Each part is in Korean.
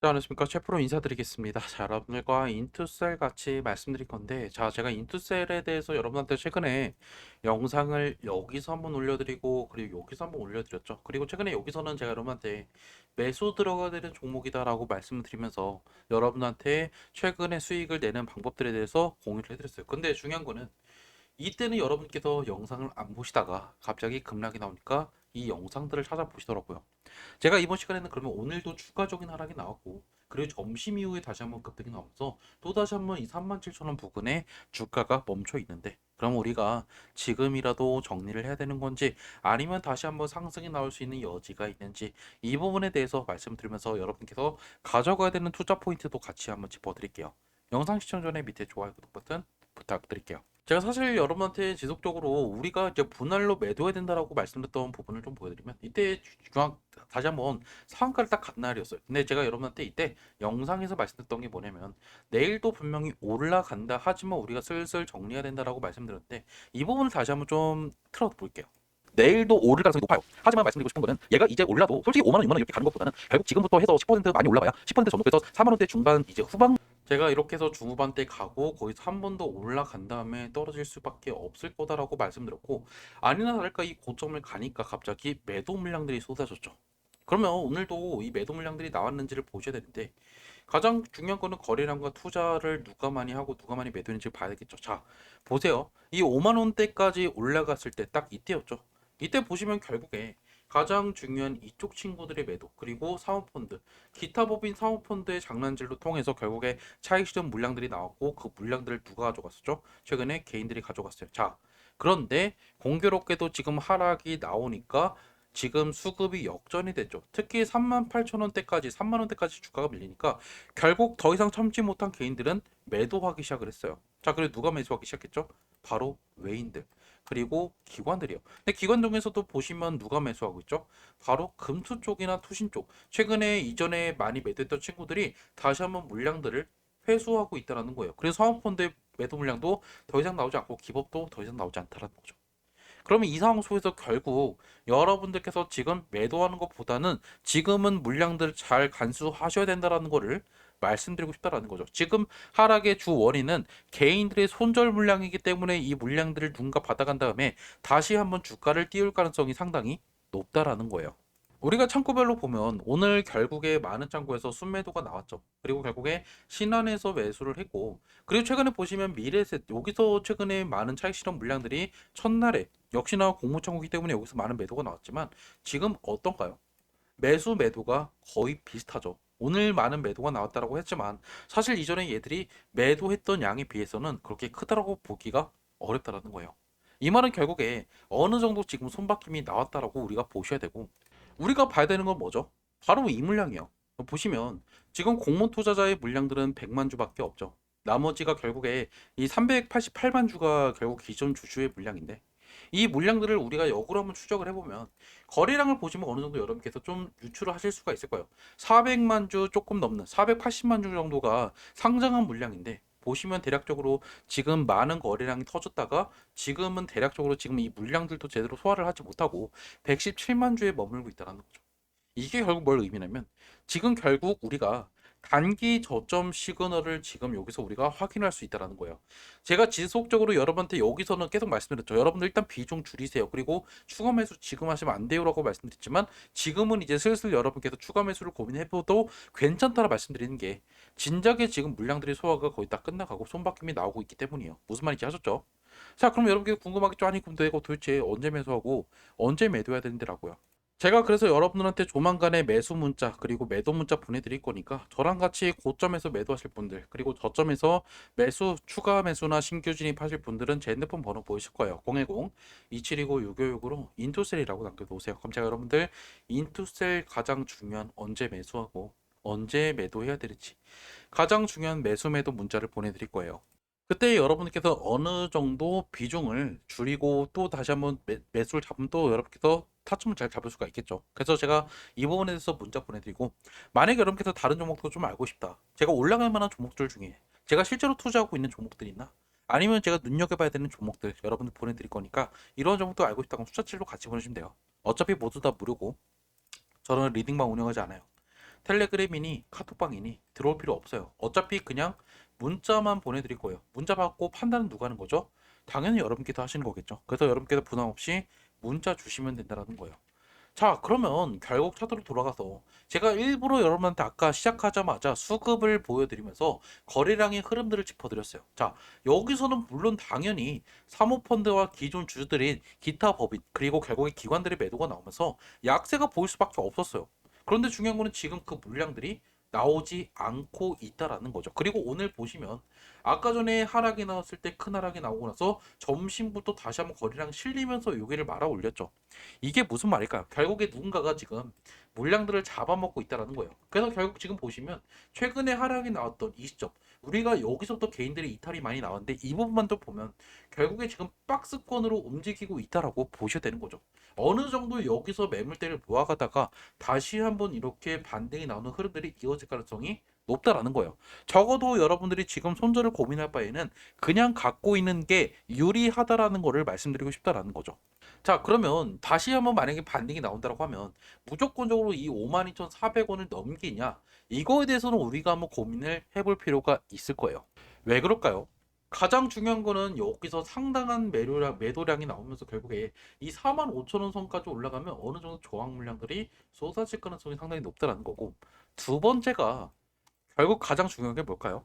자, 안녕하십니까. 셰프로 인사드리겠습니다. 자, 여러분들과 인투셀 같이 말씀드릴 건데, 자, 제가 인투셀에 대해서 여러분한테 최근에 영상을 여기서 한번 올려드리고, 그리고 여기서 한번 올려드렸죠. 그리고 최근에 여기서는 제가 여러분한테 매수 들어가야 되는 종목이다라고 말씀을 드리면서 여러분한테 최근에 수익을 내는 방법들에 대해서 공유를 해드렸어요. 근데 중요한 거는 이때는 여러분께서 영상을 안 보시다가 갑자기 급락이 나오니까 이 영상들을 찾아보시더라고요. 제가 이번 시간에는 그러면 오늘도 추가적인 하락이 나왔고, 그리고 점심 이후에 다시 한번 급등이 나오면서 또 다시 한번 이 37,000원 부근에 주가가 멈춰 있는데, 그럼 우리가 지금이라도 정리를 해야 되는 건지 아니면 다시 한번 상승이 나올 수 있는 여지가 있는지, 이 부분에 대해서 말씀드리면서 여러분께서 가져가야 되는 투자 포인트도 같이 한번 짚어드릴게요. 영상 시청 전에 밑에 좋아요, 구독 버튼 부탁드릴게요. 제가 사실 여러분한테 지속적으로 우리가 이제 분할로 매도해야 된다라고 말씀드렸던 부분을 좀 보여드리면, 이때 중앙 다시 한번 상한가를 딱 간 날이었어요. 근데 제가 여러분한테 이때 영상에서 말씀드렸던 게 뭐냐면, 내일도 분명히 올라간다 하지만 우리가 슬슬 정리해야 된다라고 말씀드렸는데, 이 부분을 다시 한번 좀 틀어볼게요. 내일도 오를 가능성이 높아요. 하지만 말씀드리고 싶은 거는, 얘가 이제 올라도 솔직히 5만 원, 6만 원 이렇게 가는 것보다는 결국 지금부터 해서 10% 많이 올라가야 10% 전후해서 4만 원대 중반 이제 후반, 제가 이렇게 해서 중후반대 가고 거기서 한 번 더 올라간 다음에 떨어질 수밖에 없을 거다라고 말씀드렸고, 아니나 다를까 이 고점을 가니까 갑자기 매도 물량들이 쏟아졌죠. 그러면 오늘도 이 매도 물량들이 나왔는지를 보셔야 되는데, 가장 중요한 거는 거래량과 투자를 누가 많이 하고 누가 많이 매도했는지 봐야 되겠죠. 자, 보세요. 이 5만 원대까지 올라갔을 때 딱 이때였죠. 이때 보시면 결국에 가장 중요한 이쪽 친구들의 매도, 그리고 사모펀드, 기타 법인 사모펀드의 장난질로 통해서 결국에 차익 실현 물량들이 나왔고, 그 물량들을 누가 가져갔었죠? 최근에 개인들이 가져갔어요. 자, 그런데 공교롭게도 지금 하락이 나오니까 지금 수급이 역전이 됐죠. 특히 38,000원대까지, 3만원대까지 주가가 밀리니까 결국 더 이상 참지 못한 개인들은 매도하기 시작을 했어요. 자, 그리고 누가 매수하기 시작했죠? 바로 외인들, 그리고 기관들이요. 근데 기관 중에서도 보시면 누가 매수하고 있죠? 바로 금투 쪽이나 투신 쪽. 최근에 이전에 많이 매도했던 친구들이 다시 한번 물량들을 회수하고 있다는 거예요. 그래서 사모펀드의 매도 물량도 더 이상 나오지 않고 기법도 더 이상 나오지 않다는 거죠. 그러면 이 상황 속에서 결국 여러분들께서 지금 매도하는 것보다는 지금은 물량들을 잘 간수하셔야 된다라는 거를 말씀드리고 싶다라는 거죠. 지금 하락의 주 원인은 개인들의 손절 물량이기 때문에 이 물량들을 누군가 받아간 다음에 다시 한번 주가를 띄울 가능성이 상당히 높다라는 거예요. 우리가 창구별로 보면 오늘 결국에 많은 창구에서 순매도가 나왔죠. 그리고 결국에 신한에서 매수를 했고, 그리고 최근에 보시면 미래에셋, 여기서 최근에 많은 차익 실현 물량들이 첫날에 역시나 공모창구이기 때문에 여기서 많은 매도가 나왔지만, 지금 어떤가요? 매수 매도가 거의 비슷하죠. 오늘 많은 매도가 나왔다라고 했지만 사실 이전에 얘들이 매도했던 양에 비해서는 그렇게 크다라고 보기가 어렵다라는 거예요. 이 말은 결국에 어느 정도 지금 손바뀜이 나왔다라고 우리가 보셔야 되고, 우리가 봐야 되는 건 뭐죠? 바로 이 물량이요. 보시면 지금 공모 투자자의 물량들은 100만 주밖에 없죠. 나머지가 결국에 이 388만 주가 결국 기존 주주의 물량인데, 이 물량들을 우리가 역으로 한번 추적을 해보면 거래량을 보시면 어느 정도 여러분께서 좀 유추를 하실 수가 있을 거예요. 400만 주 조금 넘는 480만 주 정도가 상장한 물량인데, 보시면 대략적으로 지금 많은 거래량이 터졌다가 지금은 대략적으로 지금 이 물량들도 제대로 소화를 하지 못하고 117만 주에 머물고 있다는 거죠. 이게 결국 뭘 의미냐면, 지금 결국 우리가 단기 저점 시그널을 지금 여기서 우리가 확인할 수 있다는 거예요. 제가 지속적으로 여러분한테 여기서는 계속 말씀드렸죠. 여러분들 일단 비중 줄이세요. 그리고 추가 매수 지금 하시면 안 돼요라고 말씀드렸지만, 지금은 이제 슬슬 여러분께서 추가 매수를 고민해봐도 괜찮다라 말씀드리는 게, 진작에 지금 물량들이 소화가 거의 다 끝나가고 손바뀜이 나오고 있기 때문이에요. 무슨 말인지 하셨죠? 자, 그럼 여러분께 궁금하겠죠? 아니, 그럼 내가 도대체 언제 매수하고 언제 매도해야 되는데라고요. 제가 그래서 여러분들한테 조만간에 매수 문자 그리고 매도 문자 보내드릴 거니까, 저랑 같이 고점에서 매도하실 분들, 그리고 저점에서 매수 추가 매수나 신규 진입하실 분들은 제 핸드폰 번호 보이실 거예요. 010-2729-6565로 인투셀이라고 남겨놓으세요. 그럼 제가 여러분들 인투셀 가장 중요한 언제 매수하고 언제 매도해야 되는지 가장 중요한 매수 매도 문자를 보내드릴 거예요. 그때 여러분께서 어느 정도 비중을 줄이고 또 다시 한번 매수를 잡으면 또 여러분께서 타점을 잘 잡을 수가 있겠죠. 그래서 제가 이 부분에 대해서 문자 보내드리고, 만약에 여러분께서 다른 종목도 좀 알고 싶다, 제가 올라갈 만한 종목들 중에 제가 실제로 투자하고 있는 종목들이 있나, 아니면 제가 눈여겨봐야 되는 종목들 여러분들 보내드릴 거니까, 이런 종목도 알고 싶다면 숫자칠로 같이 보내주시면 돼요. 어차피 모두 다 무료고 저는 리딩방 운영하지 않아요. 텔레그램이니 카톡방이니 들어올 필요 없어요. 어차피 그냥 문자만 보내드릴 거예요. 문자 받고 판단은 누가 하는 거죠? 당연히 여러분께서 하시는 거겠죠. 그래서 여러분께서 부담 없이 문자 주시면 된다는 거예요. 자, 그러면 결국 차트로 돌아가서 제가 일부러 여러분한테 아까 시작하자마자 수급을 보여드리면서 거래량의 흐름들을 짚어드렸어요. 자, 여기서는 물론 당연히 사모펀드와 기존 주주들인 기타 법인 그리고 결국에 기관들의 매도가 나오면서 약세가 보일 수밖에 없었어요. 그런데 중요한 거는 지금 그 물량들이 나오지 않고 있다라는 거죠. 그리고 오늘 보시면 아까 전에 하락이 나왔을 때 큰 하락이 나오고 나서 점심부터 다시 한번 거래량 실리면서 여기를 말아 올렸죠. 이게 무슨 말일까요? 결국에 누군가가 지금 물량들을 잡아먹고 있다는 거예요. 그래서 결국 지금 보시면 최근에 하락이 나왔던 이 시점, 우리가 여기서부터 개인들의 이탈이 많이 나왔는데 이 부분만 또 보면 결국에 지금 박스권으로 움직이고 있다라고 보셔야 되는 거죠. 어느 정도 여기서 매물대를 모아가다가 다시 한번 이렇게 반등이 나오는 흐름들이 이어질 가능성이 높다라는 거예요. 적어도 여러분들이 지금 손절을 고민할 바에는 그냥 갖고 있는 게 유리하다라는 거를 말씀드리고 싶다라는 거죠. 자, 그러면 다시 한번 만약에 반등이 나온다고 하면 무조건적으로 이 52,400원을 넘기냐? 이거에 대해서는 우리가 한번 고민을 해볼 필요가 있을 거예요. 왜 그럴까요? 가장 중요한 거는 여기서 상당한 매도량이 나오면서 결국에 이 45,000원 선까지 올라가면 어느 정도 저항 물량들이 쏟아질 가능성이 상당히 높다는 거고, 두 번째가 결국 가장 중요한 게 뭘까요?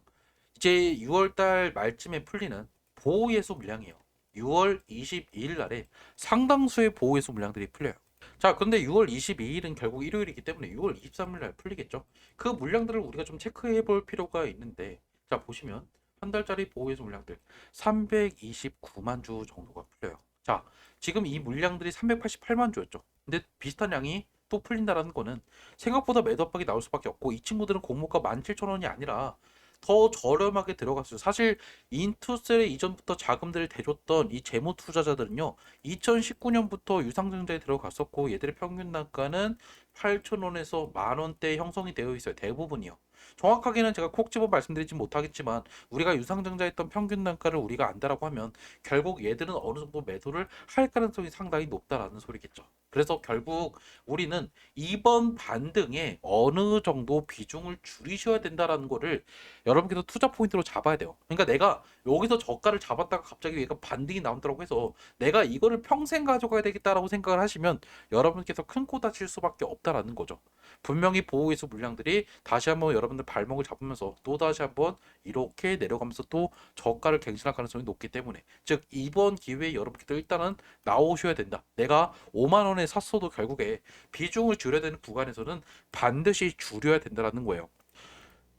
이제 6월달 말쯤에 풀리는 보호예수 물량이에요. 6월 22일 날에 상당수의 보호예수 물량들이 풀려요. 자, 근데 6월 22일은 결국 일요일이기 때문에 6월 23일 날 풀리겠죠. 그 물량들을 우리가 좀 체크해 볼 필요가 있는데, 자, 보시면 한 달짜리 보호예수 물량들 329만 주 정도가 풀려요. 자, 지금 이 물량들이 388만 주였죠. 근데 비슷한 양이 또 풀린다라는 거는 생각보다 매도 압박이 나올 수밖에 없고, 이 친구들은 공모가 17,000원이 아니라 더 저렴하게 들어갔어요. 사실 인투셀에 이전부터 자금들을 대줬던 이 재무 투자자들은요, 2019년부터 유상증자에 들어갔었고 얘들의 평균 단가는 8,000원에서 만 원대 형성이 되어 있어요. 대부분이요. 정확하게는 제가 콕 집어 말씀드리지 못하겠지만 우리가 유상증자했던 평균 단가를 우리가 안다라고 하면 결국 얘들은 어느 정도 매도를 할 가능성이 상당히 높다라는 소리겠죠. 그래서 결국 우리는 이번 반등에 어느 정도 비중을 줄이셔야 된다라는 거를 여러분께서 투자 포인트로 잡아야 돼요. 그러니까 내가 여기서 저가를 잡았다가 갑자기 얘가 반등이 나온다고 해서 내가 이거를 평생 가져가야 되겠다라고 생각을 하시면 여러분께서 큰 코 다칠 수밖에 없다라는 거죠. 분명히 보호예수 물량들이 다시 한번 여러분들 발목을 잡으면서 또 다시 한번 이렇게 내려가면서 또 저가를 갱신할 가능성이 높기 때문에, 즉 이번 기회에 여러분께서 일단은 나오셔야 된다. 내가 5만 원에 샀어도 결국에 비중을 줄여야 되는 구간에서는 반드시 줄여야 된다라는 거예요.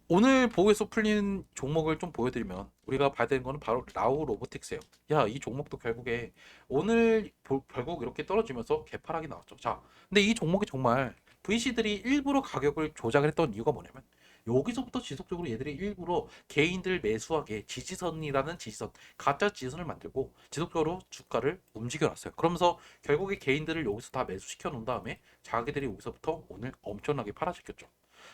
오늘 보고에서 풀린 종목을 좀 보여드리면 우리가 봐야 되는 거는 바로 라우 로보틱스예요. 야, 이 종목도 결국에 오늘 결국 이렇게 떨어지면서 개파락이 나왔죠. 자, 근데 이 종목이 정말 VC들이 일부러 가격을 조작을 했던 이유가 뭐냐면 여기서부터 지속적으로 얘들이 일부러 개인들 매수하게 지지선이라는 지지선, 가짜 지지선을 만들고 지속적으로 주가를 움직여놨어요. 그러면서 결국에 개인들을 여기서 다 매수시켜 놓은 다음에 자기들이 여기서부터 오늘 엄청나게 팔아제꼈죠.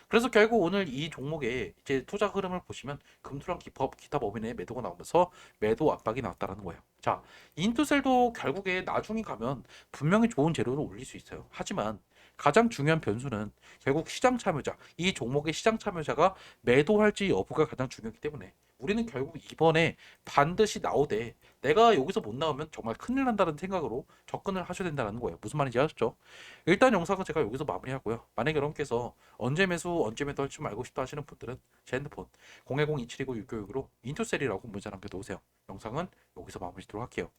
그래서 결국 오늘 이 종목의 이제 투자 흐름을 보시면 금투랑 기타 법인의 매도가 나오면서 매도 압박이 나왔다는 거예요. 자, 인투셀도 결국에 나중에 가면 분명히 좋은 재료를 올릴 수 있어요. 하지만 가장 중요한 변수는 결국 시장 참여자, 이 종목의 시장 참여자가 매도할지 여부가 가장 중요하기 때문에 우리는 결국 이번에 반드시 나오되 내가 여기서 못 나오면 정말 큰일 난다는 생각으로 접근을 하셔야 된다는 거예요. 무슨 말인지 아셨죠? 일단 영상은 제가 여기서 마무리하고요. 만약에 여러분께서 언제 매수 언제 매도 할지 좀 알고 싶다 하시는 분들은 제 핸드폰 010-2729-696으로 인투셀이라고 문자 남겨놓으세요. 영상은 여기서 마무리하도록 할게요.